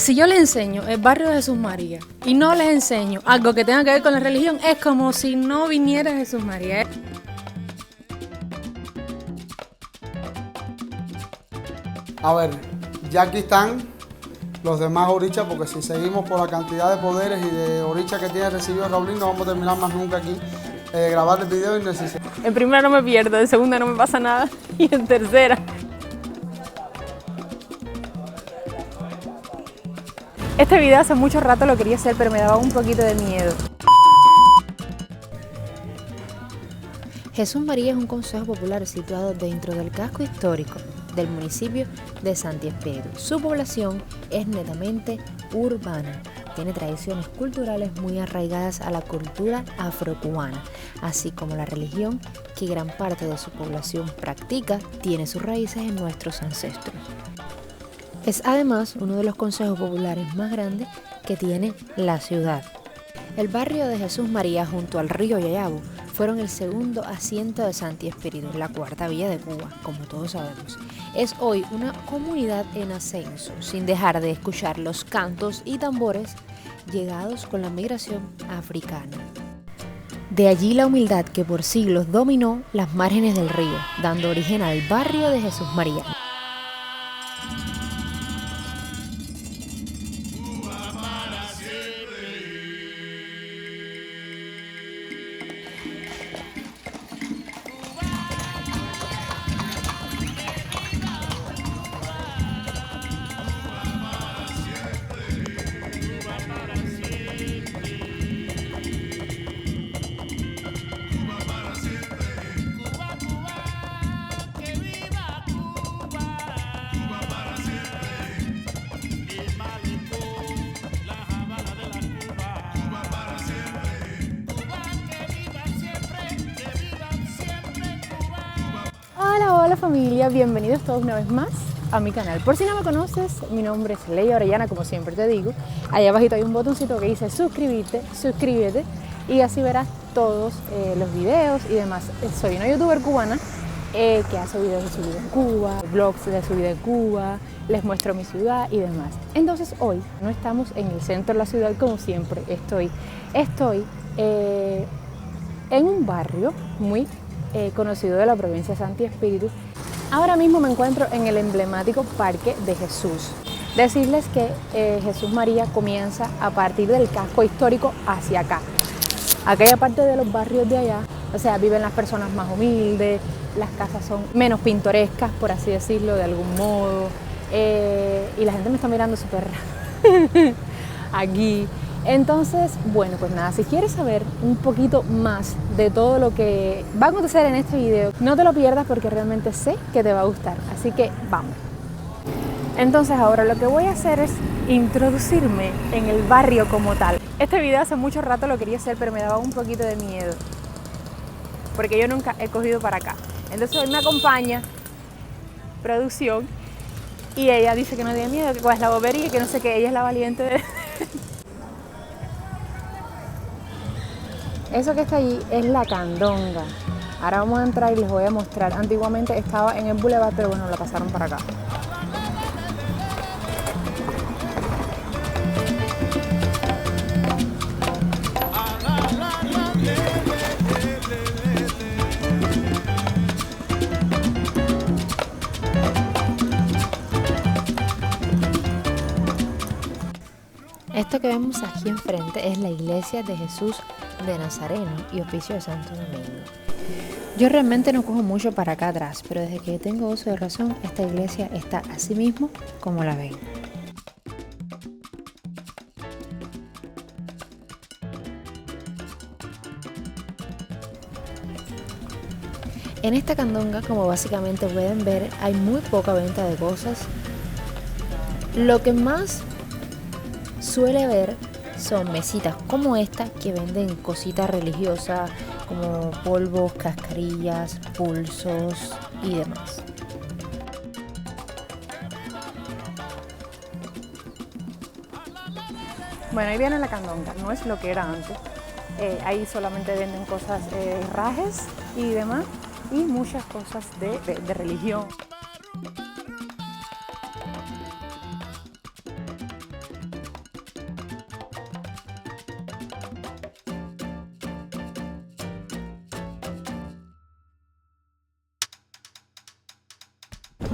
Si yo les enseño el barrio de Jesús María y no les enseño algo que tenga que ver con la religión, es como si no viniera Jesús María. A ver, ya aquí están los demás orichas, porque si seguimos por la cantidad de poderes y de orichas que tiene recibido Raulín, no vamos a terminar más nunca aquí grabar el video y necesito. En primera no me pierdo, en segunda no me pasa nada y en tercera. Este video hace mucho rato lo quería hacer, pero me daba un poquito de miedo. Jesús María es un concejo popular situado dentro del casco histórico del municipio de Santi Espíritu. Su población es netamente urbana. Tiene tradiciones culturales muy arraigadas a la cultura afrocubana, así como la religión que gran parte de su población practica, tiene sus raíces en nuestros ancestros. Es además uno de los consejos populares más grandes que tiene la ciudad. El barrio de Jesús María junto al río Yayabo fueron el segundo asiento de Santi Espíritu, la cuarta villa de Cuba, como todos sabemos. Es hoy una comunidad en ascenso, sin dejar de escuchar los cantos y tambores llegados con la migración africana. De allí la humildad que por siglos dominó las márgenes del río, dando origen al barrio de Jesús María. Hola familia, bienvenidos todos una vez más a mi canal. Por si no me conoces, mi nombre es Ley Orellana, como siempre te digo. Allá abajito hay un botoncito que dice suscríbete y así verás todos los videos y demás. Soy una youtuber cubana que hace videos de su vida en Cuba, vlogs de su vida en Cuba, les muestro mi ciudad y demás. Entonces hoy no estamos en el centro de la ciudad como siempre, estoy en un barrio muy conocido de la provincia de Santi Espíritu. Ahora mismo me encuentro en el emblemático Parque de Jesús. Decirles que Jesús María comienza a partir del casco histórico hacia acá. Aquella parte de los barrios de allá, o sea, viven las personas más humildes, las casas son menos pintorescas, por así decirlo, de algún modo. Y la gente me está mirando súper raro aquí. Entonces, bueno, pues nada, si quieres saber un poquito más de todo lo que va a acontecer en este video, no te lo pierdas porque realmente sé que te va a gustar, así que vamos. Entonces ahora lo que voy a hacer es introducirme en el barrio como tal. Este video hace mucho rato lo quería hacer, pero me daba un poquito de miedo, porque yo nunca he cogido para acá. Entonces hoy me acompaña producción y ella dice que no tiene miedo, que cuál es la bobería y que no sé qué, ella es la valiente de... Eso que está allí es la Candonga. Ahora vamos a entrar y les voy a mostrar. Antiguamente estaba en el Boulevard, pero bueno, la pasaron para acá. Esto que vemos aquí enfrente es la iglesia de Jesús de Nazareno y Hospicio de Santo Domingo. Yo realmente no cojo mucho para acá atrás, pero desde que tengo uso de razón, esta iglesia está así mismo como la ven. En esta candonga, como básicamente pueden ver, hay muy poca venta de cosas. Lo que más suele ver son mesitas como esta que venden cositas religiosas como polvos, cascarillas, pulsos y demás. Bueno, ahí viene la Candonga, no es lo que era antes. Ahí solamente venden cosas, herrajes y demás, y muchas cosas de religión.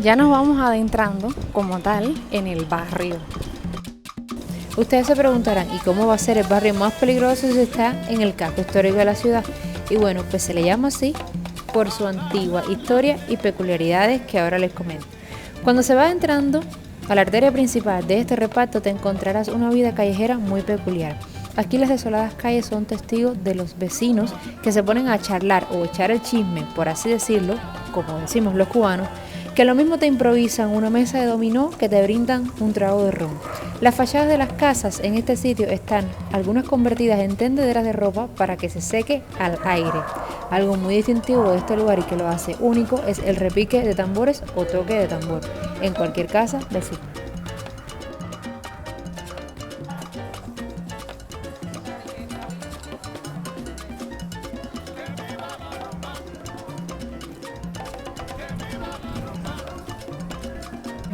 Ya nos vamos adentrando como tal en el barrio. Ustedes se preguntarán, ¿y cómo va a ser el barrio más peligroso si está en el casco histórico de la ciudad? Y bueno, pues se le llama así por su antigua historia y peculiaridades que ahora les comento. Cuando se va entrando a la arteria principal de este reparto te encontrarás una vida callejera muy peculiar. Aquí las desoladas calles son testigos de los vecinos que se ponen a charlar o echar el chisme, por así decirlo, como decimos los cubanos, que lo mismo te improvisan una mesa de dominó que te brindan un trago de ron. Las fachadas de las casas en este sitio están algunas convertidas en tendederas de ropa para que se seque al aire. Algo muy distintivo de este lugar y que lo hace único es el repique de tambores o toque de tambor en cualquier casa vecina.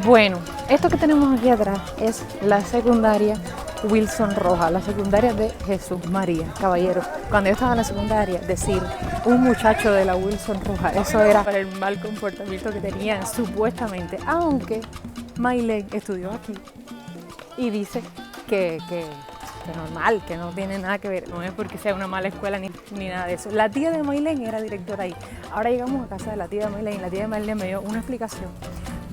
Bueno, esto que tenemos aquí atrás es la secundaria Wilson Rojas, la secundaria de Jesús María. Caballero, cuando yo estaba en la secundaria, decir un muchacho de la Wilson Rojas, eso era para el mal comportamiento que tenían supuestamente, aunque Maylene estudió aquí y dice que normal, que no tiene nada que ver, no es porque sea una mala escuela ni nada de eso. La tía de Maylene era directora ahí. Ahora llegamos a casa de la tía de Maylene y la tía de Maylene me dio una explicación.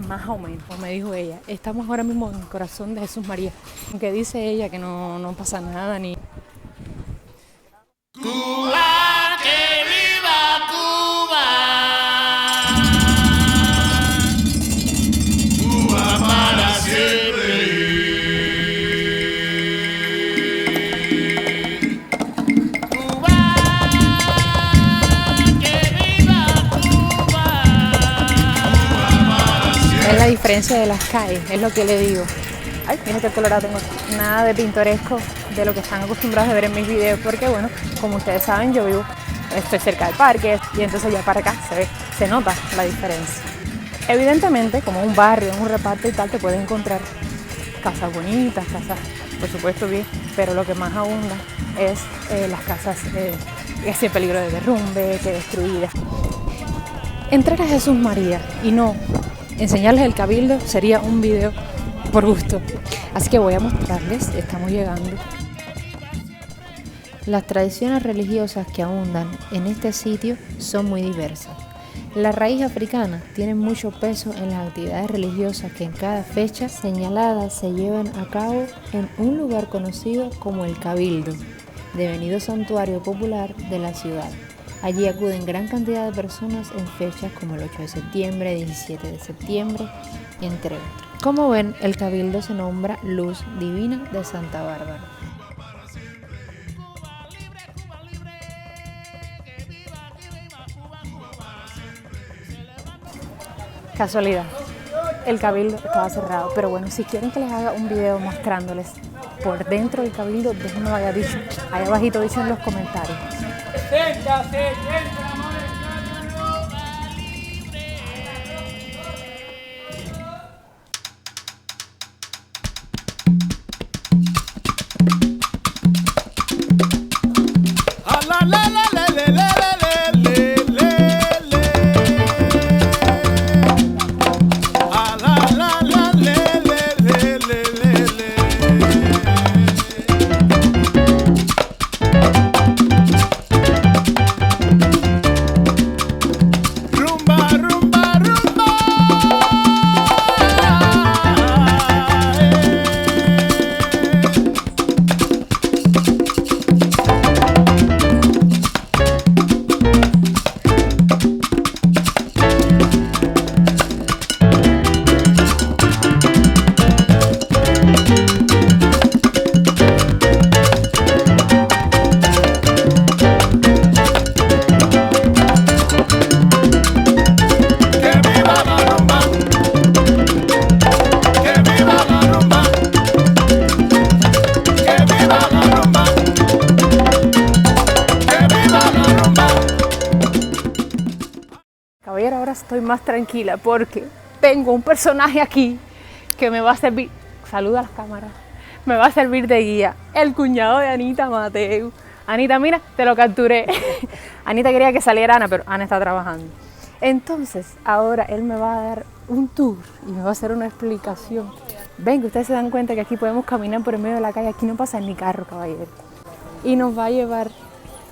Más o menos, como me dijo ella, estamos ahora mismo en el corazón de Jesús María, aunque dice ella que no pasa nada ni... Cuba, que viva Cuba. Cuba para siempre. Cuba, que viva Cuba. Es la diferencia de las calles, es lo que le digo. Ay, mira qué colorado tengo. Nada de pintoresco de lo que están acostumbrados a ver en mis videos, porque bueno, como ustedes saben, yo estoy cerca del parque y entonces ya para acá se nota la diferencia. Evidentemente, como un barrio, un reparto y tal, te puedes encontrar casas bonitas, casas por supuesto bien, pero lo que más abunda es las casas ese peligro de derrumbe, que destruidas. Entrar a Jesús María y no enseñarles el cabildo sería un video por gusto. Así que voy a mostrarles, estamos llegando. Las tradiciones religiosas que abundan en este sitio son muy diversas. La raíz africana tiene mucho peso en las actividades religiosas que en cada fecha señalada se llevan a cabo en un lugar conocido como el Cabildo, devenido santuario popular de la ciudad. Allí acuden gran cantidad de personas en fechas como el 8 de septiembre, 17 de septiembre, entre otros. Como ven, el Cabildo se nombra Luz Divina de Santa Bárbara. Casualidad, el cabildo estaba cerrado, pero bueno, si quieren que les haga un video mostrándoles por dentro del cabildo, déjenme lo haya dicho, ahí abajito dicen en los comentarios. Caballero, ahora estoy más tranquila porque tengo un personaje aquí que me va a servir, saluda a las cámaras, me va a servir de guía, el cuñado de Anita Mateu. Anita, mira, te lo capturé. Anita quería que saliera Ana, pero Ana está trabajando. Entonces, ahora él me va a dar un tour y me va a hacer una explicación. Ven, que ustedes se dan cuenta que aquí podemos caminar por el medio de la calle, aquí no pasa ni carro, caballero. Y nos va a llevar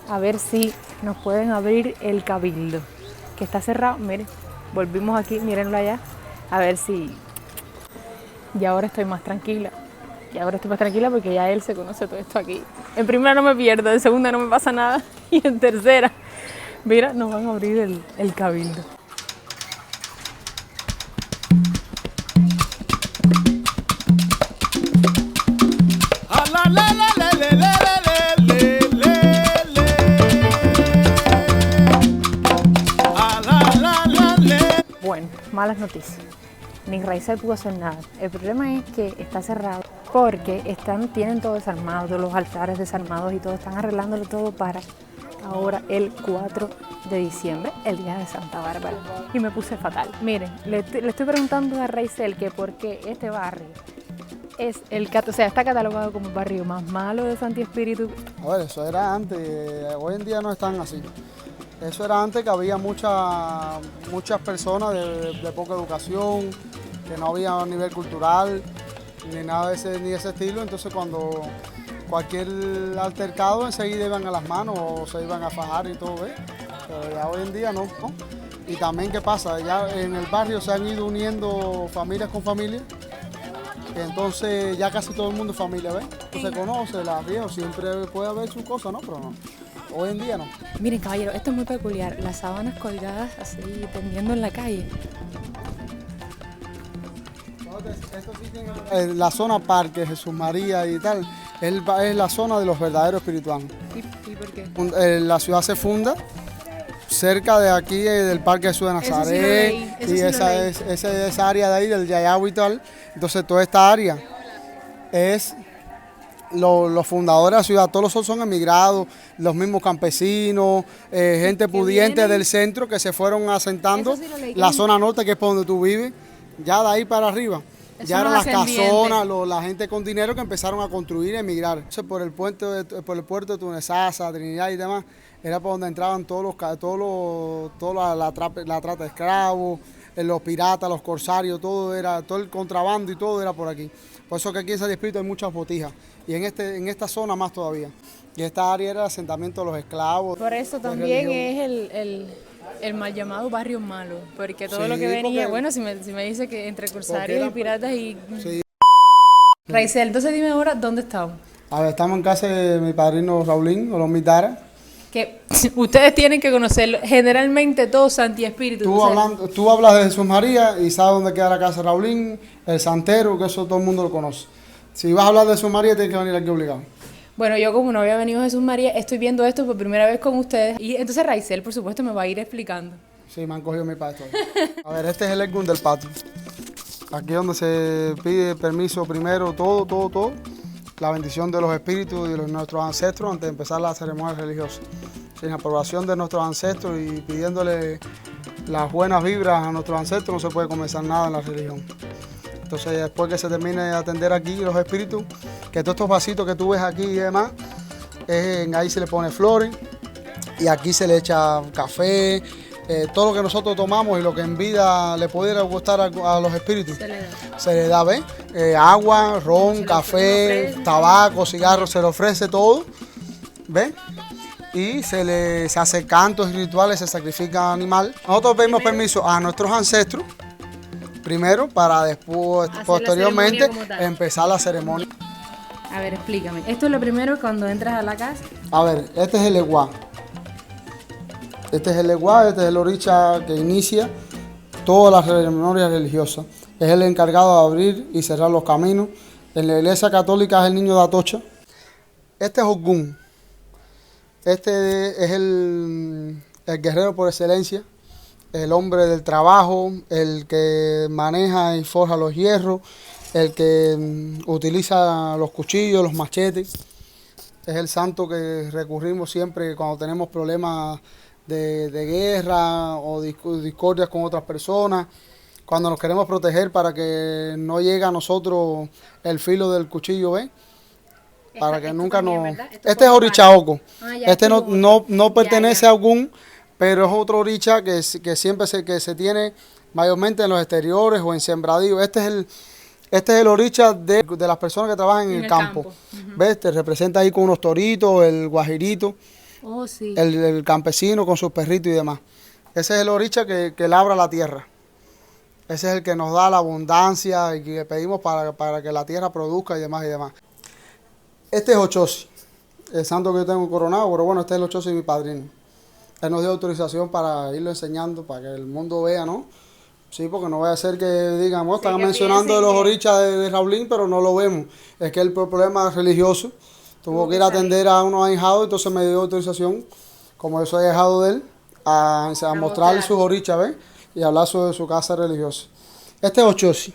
a ver si nos pueden abrir el cabildo, que está cerrado. Miren, volvimos aquí, mírenlo allá, a ver si... Y ahora estoy más tranquila. Y ahora estoy más tranquila porque ya él se conoce todo esto aquí. En primera no me pierdo, en segunda no me pasa nada y en tercera, mira, nos van a abrir el cabildo. Ah, la, la, la, la, la, la, la, la, la. Ah, la, la, la, la. Bueno, malas noticias. Ni Raizel pudo hacer nada. El problema es que está cerrado porque tienen todo desarmado, todos los altares desarmados y todo. Están arreglándolo todo para ahora el 4 de diciembre, el día de Santa Bárbara. Y me puse fatal. Miren, le estoy preguntando a Raizel que por qué este barrio es está catalogado como el barrio más malo de Santi Espíritu. A ver, eso era antes, hoy en día no están así. Eso era antes que había muchas personas de poca educación, que no había nivel cultural, ni nada de ese estilo. Entonces cuando cualquier altercado enseguida iban a las manos o se iban a fajar y todo, ¿ves? Pero ya hoy en día no. Y también, ¿qué pasa? Ya en el barrio se han ido uniendo familias con familias. Entonces ya casi todo el mundo es familia, ¿ves? Se conoce, las viejas, siempre puede haber sus cosas, ¿no? Pero no, hoy en día no. Miren, caballero, esto es muy peculiar. Las sábanas colgadas así, tendiendo en la calle. La zona Parque, Jesús María y tal, es la zona de los verdaderos espirituanos. ¿Y por qué? La ciudad se funda cerca de aquí del Parque Jesús de Nazaret, y esa área de ahí del Yayagüe y tal. Entonces toda esta área es los fundadores de la ciudad, todos los otros son emigrados, los mismos campesinos, gente pudiente del centro que se fueron asentando. La zona norte, que es por donde tú vives, ya de ahí para arriba. Ya eran las casonas, la gente con dinero que empezaron a construir y emigrar. Entonces, por el puerto de Tunesasa, Trinidad y demás, era por donde entraban la trata de esclavos, los piratas, los corsarios, todo el contrabando y todo era por aquí. Por eso que aquí en Santi Espíritu hay muchas botijas y en esta zona más todavía. Y esta área era el asentamiento de los esclavos. Por eso también es el mal llamado barrio malo, porque todo lo que venía, bueno, si me dice que entre corsarios y piratas y... Sí. Raizel, entonces dime ahora, ¿dónde estamos? A ver, estamos en casa de mi padrino Raulín, o los Mitara. Que ustedes tienen que conocerlo, generalmente todo Santi Espíritu. Tú hablas de Jesús María y sabes dónde queda la casa de Raulín, el santero, que eso todo el mundo lo conoce. Si vas a hablar de Jesús María, tienes que venir aquí obligado. Bueno, yo como no había venido Jesús María, estoy viendo esto por primera vez con ustedes. Y entonces Raizel, por supuesto, me va a ir explicando. Sí, me han cogido mi padre. A ver, este es el Egún del patio. Aquí es donde se pide permiso primero, todo. La bendición de los espíritus y de nuestros ancestros antes de empezar la ceremonia religiosa. Sin aprobación de nuestros ancestros y pidiéndole las buenas vibras a nuestros ancestros, no se puede comenzar nada en la religión. Entonces, después que se termine de atender aquí los espíritus, que todos estos vasitos que tú ves aquí y demás, ahí se le pone flores y aquí se le echa café, todo lo que nosotros tomamos y lo que en vida le pudiera gustar a los espíritus. Se le da, ¿ves? Agua, ron, café, tabaco, cigarros, se le ofrece todo, ¿ves? Y se hace cantos y rituales, se sacrifica animal. Nosotros pedimos permiso a nuestros ancestros, primero, para después, posteriormente, empezar la ceremonia. A ver, explícame. Esto es lo primero cuando entras a la casa. A ver, este es el eguá. Este es el oricha que inicia todas las ceremonias religiosas. Es el encargado de abrir y cerrar los caminos. En la iglesia católica es el niño de Atocha. Este es Ogún. Este es el guerrero por excelencia, el hombre del trabajo, el que maneja y forja los hierros, el que utiliza los cuchillos, los machetes. Es el santo que recurrimos siempre cuando tenemos problemas de guerra o discordias con otras personas, cuando nos queremos proteger para que no llegue a nosotros el filo del cuchillo, ¿ves? Para que nunca nos... Este es orichaoco. Este no pertenece a Ogún, pero es otro oricha que siempre se tiene mayormente en los exteriores o en sembradíos. Este es el oricha de las personas que trabajan en el campo. ¿Ves? Te representa ahí con unos toritos, el guajirito, Oh, sí. el campesino con sus perritos y demás. Ese es el oricha que labra la tierra. Ese es el que nos da la abundancia y que pedimos para que la tierra produzca y demás y demás. Este es Ochosi, el santo que yo tengo coronado, pero bueno, este es el Ochosi de mi padrino. Él nos dio autorización para irlo enseñando, para que el mundo vea, ¿no? Sí, porque no vaya a ser que digan, oh, están mencionando los orichas de Raulín, pero no lo vemos. Es que el problema religioso tuvo que ir a atender a unos ahijados, entonces me dio autorización, como yo soy ahijado de él, a mostrar sus orichas, ¿ves? Y hablar sobre su casa religiosa. Este es Ochosi.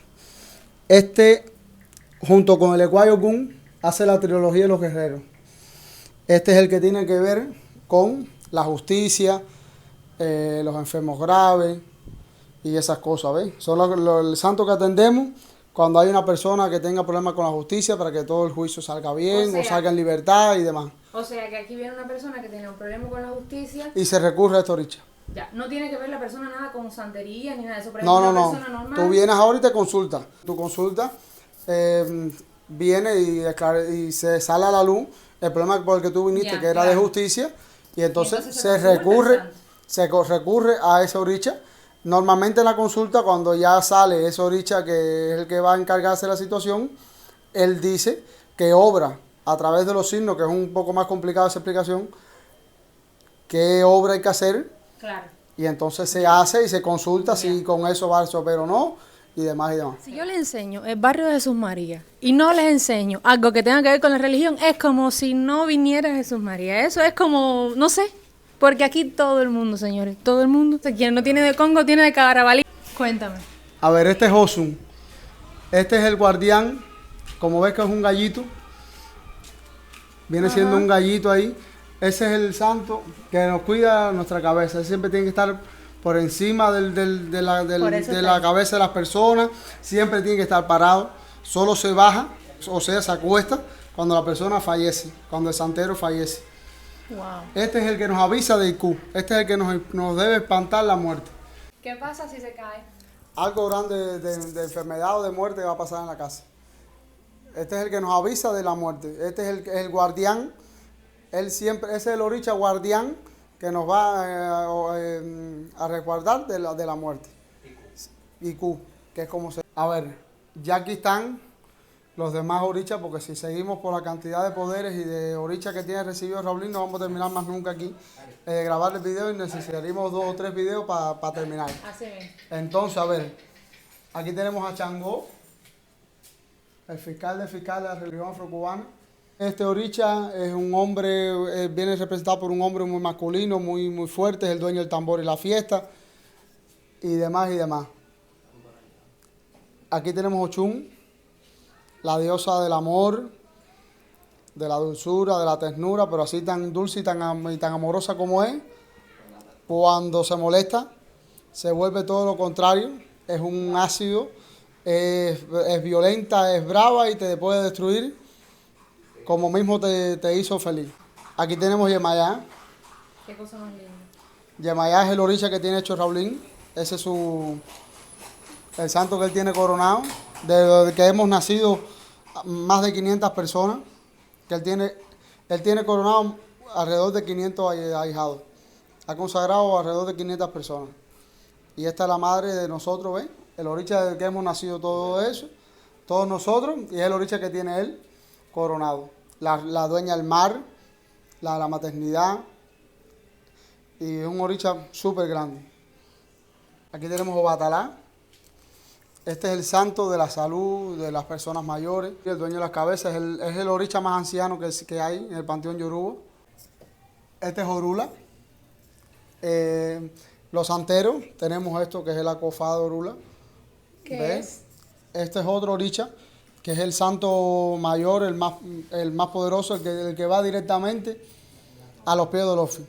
Este, junto con el Ecuayo Gun, hace la trilogía de los guerreros. Este es el que tiene que ver con la justicia, los enfermos graves y esas cosas, ¿ves? Son el santo que atendemos cuando hay una persona que tenga problemas con la justicia para que todo el juicio salga bien o salga en libertad y demás. O sea, que aquí viene una persona que tiene un problema con la justicia. Y se recurre a esta oricha. Ya, no tiene que ver la persona nada con santería ni nada de eso. Pero No, es no, una no. persona normal. Tú vienes ahora y te consultas. Tu consulta viene y se sale a la luz el problema por el que tú viniste, Ya, que era de justicia, y entonces se consulta recurre a esa oricha. Normalmente en la consulta, cuando ya sale esa oricha, que es el que va a encargarse de la situación, él dice que obra a través de los signos, que es un poco más complicada esa explicación, qué obra hay que hacer. Claro. Y entonces se hace y se consulta si con eso va el sopero o no, y demás y demás. Si yo les enseño el barrio de Jesús María y no les enseño algo que tenga que ver con la religión, es como si no viniera Jesús María. Eso es como, no sé, porque aquí todo el mundo, señores, todo el mundo. Quien no tiene de Congo, tiene de Carabalí. Cuéntame. A ver, este es Osun. Este es el guardián. Como ves que es un gallito. Viene siendo un gallito ahí. Ese es el santo que nos cuida nuestra cabeza. Él siempre tiene que estar por encima de la cabeza de las personas. Siempre tiene que estar parado. Solo se baja, o sea, se acuesta cuando la persona fallece, cuando el santero fallece. Wow. Este es el que nos avisa de IQ. Este es el que nos debe espantar la muerte. ¿Qué pasa si se cae? Algo grande de enfermedad o de muerte va a pasar en la casa. Este es el que nos avisa de la muerte. Este es el guardián. Él siempre, ese es el oricha guardián que nos va a resguardar de la muerte. IQ, que es como se... A ver, ya aquí están los demás orichas, porque si seguimos por la cantidad de poderes y de orichas que tiene recibido Raulín, no vamos a terminar más nunca aquí grabar el video y necesitaríamos 2 o 3 videos para terminar. Así mismo. Entonces, a ver, aquí tenemos a Changó, el fiscal de la religión afrocubana. Este oricha es un hombre, viene representado por un hombre muy masculino, muy fuerte, es el dueño del tambor y la fiesta, y demás y demás. Aquí tenemos Ochun, la diosa del amor, de la dulzura, de la ternura, pero así tan dulce y tan amorosa como es. Cuando se molesta, se vuelve todo lo contrario, es un ácido, es violenta, es brava y te puede destruir, como mismo te hizo feliz. Aquí tenemos Yemayá. Qué cosa más linda. Yemayá es el oricha que tiene hecho Raulín. Ese es el santo que él tiene coronado. Desde que hemos nacido más de 500 personas. Que él tiene coronado alrededor de 500 ahijados. Ha consagrado alrededor de 500 personas. Y esta es la madre de nosotros, ¿ven? El oricha del que hemos nacido todo eso. Todos nosotros. Y es el oricha que tiene él coronado. La dueña del mar, la maternidad, y es un oricha súper grande. Aquí tenemos Obatalá. Este es el santo de la salud de las personas mayores. El dueño de las cabezas es el oricha más anciano que hay en el panteón Yoruba. Este es Orula. Los santeros, tenemos esto que es el acofado de Orula. ¿Qué es? Este es otro oricha, que es el santo mayor, el más poderoso, el que va directamente a los pies del Ofi.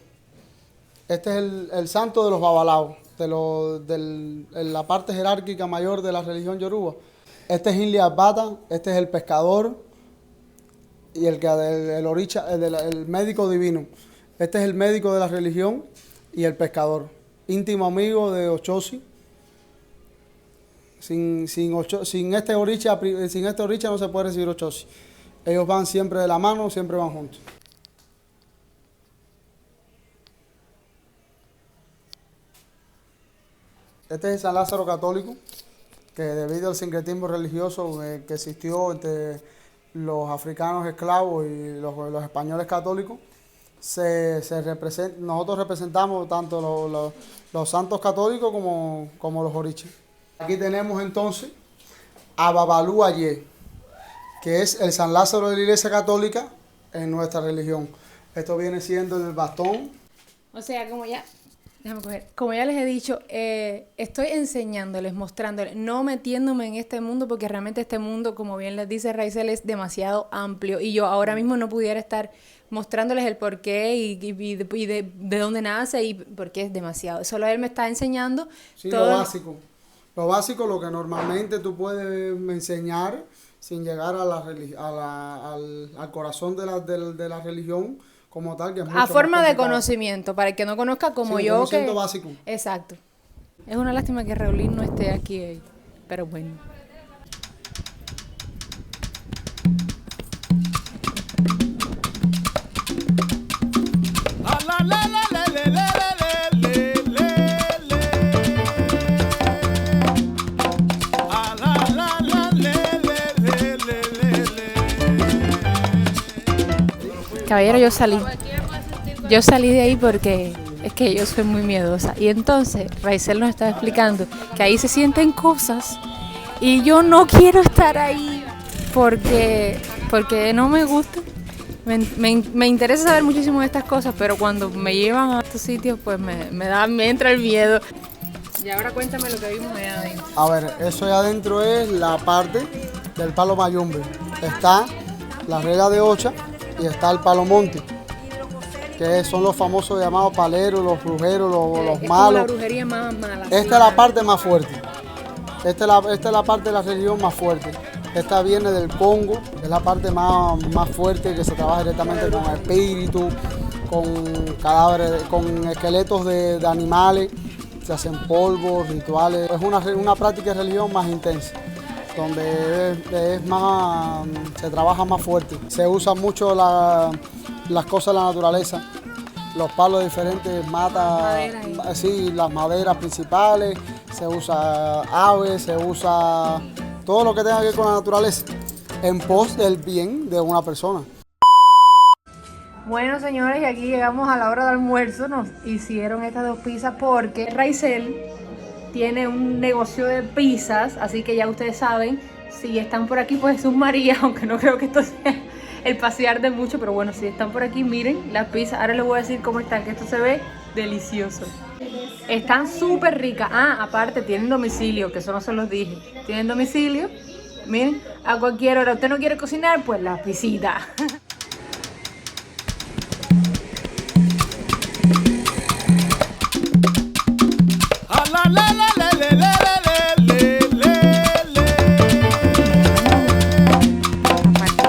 Este es el santo de los babalaos, la parte jerárquica mayor de la religión yoruba. Este es Inli Abata, este es el pescador y el oricha, el médico divino. Este es el médico de la religión y el pescador, íntimo amigo de Ochosi. Sin este oricha no se puede recibir ochosi. Ellos van siempre de la mano, siempre van juntos. Este es el San Lázaro católico, que debido al sincretismo religioso que existió entre los africanos esclavos y los españoles católicos, nosotros representamos tanto los santos católicos como los orichas. Aquí tenemos entonces a Babalú Ayé, que es el San Lázaro de la Iglesia Católica en nuestra religión. Esto viene siendo el bastón. O sea, como ya les he dicho, estoy enseñándoles, mostrándoles, no metiéndome en este mundo, porque realmente este mundo, como bien les dice Raizel, es demasiado amplio y yo ahora mismo no pudiera estar mostrándoles el porqué y de dónde nace y porque es demasiado. Solo él me está enseñando todo lo básico. Lo básico, lo que normalmente tú puedes enseñar sin llegar al corazón de la religión como tal, que es mucho a forma más de complicado. Conocimiento, para el que no conozca como Sí, yo. Conocimiento básico. Exacto. Es una lástima que Raulín no esté aquí, pero bueno. Ah, la, la, la, la, la, la, la, la, la. Ah, la, la, la, la, la. Caballero, yo salí de ahí porque es que yo soy muy miedosa. Y entonces Raizel nos estaba explicando que ahí se sienten cosas y yo no quiero estar ahí porque no me gusta. Me interesa saber muchísimo de estas cosas, pero cuando me llevan a estos sitios pues me entra el miedo. Y ahora cuéntame lo que vimos allá adentro. A ver, eso allá adentro es la parte del palo mayombe. Está la regla de Ocha y está el palo monte, que son los famosos llamados paleros, los brujeros, los Es malos. como la brujería más mala. Esta es la parte más fuerte. Esta es la parte de la religión más fuerte. Esta viene del Congo, es la parte más fuerte, que se trabaja directamente con espíritus, con cadáveres, con esqueletos de animales, se hacen polvos, rituales. Es una práctica de religión más intensa, donde se trabaja más fuerte. Se usan mucho las cosas de la naturaleza. Los palos diferentes las maderas principales, se usa aves, se usa todo lo que tenga que ver con la naturaleza en pos del bien de una persona. Bueno, señores, y aquí llegamos a la hora de almuerzo. Nos hicieron estas 2 pizzas porque Raizel tiene un negocio de pizzas, así que ya ustedes saben, si están por aquí, pues Jesús María, aunque no creo que esto sea el pasear de mucho, pero bueno, si están por aquí, miren las pizzas. Ahora les voy a decir cómo están, que esto se ve delicioso. Están súper ricas. Ah, aparte tienen domicilio, que eso no se los dije. Tienen domicilio, miren, a cualquier hora. ¿Usted no quiere cocinar? Pues las visitas. Ah, la, la, la, la, la, la, la, la, la.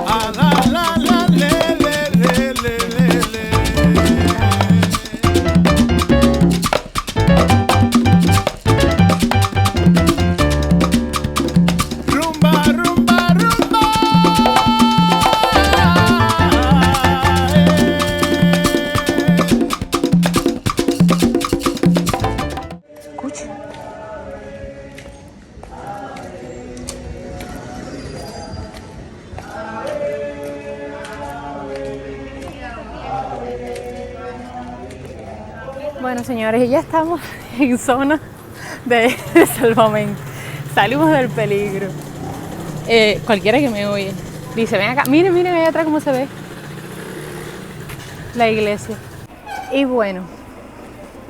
Ah, la, la, la, la, la, la, la. Rumba, rumba, rumba. Escucha. Bueno, señores, ya estamos en zona de salvamento. Salimos del peligro. Cualquiera que me oye dice, ven acá, miren allá atrás cómo se ve la iglesia. Y bueno,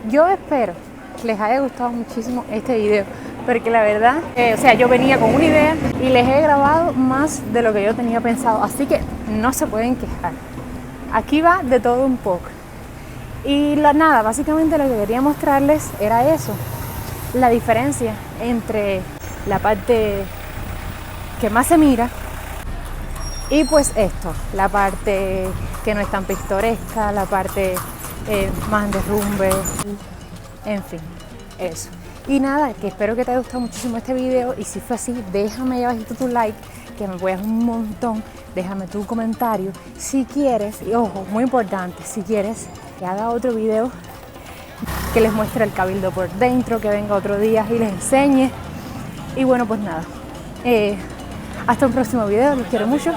yo espero que les haya gustado muchísimo este video, porque la verdad, yo venía con una idea y les he grabado más de lo que yo tenía pensado, así que no se pueden quejar. Aquí va de todo un poco. Y nada, básicamente lo que quería mostrarles era eso, la diferencia entre la parte que más se mira y pues esto, la parte que no es tan pintoresca, la parte más derrumbe, en fin, eso. Y nada, que espero que te haya gustado muchísimo este video y si fue así, déjame ahí abajito tu like, que me apoyas un montón, déjame tu comentario. Si quieres, y ojo, muy importante, si quieres que haga otro video que les muestre el cabildo por dentro, que venga otro día y les enseñe. Y bueno, pues nada, hasta un próximo video, los quiero mucho.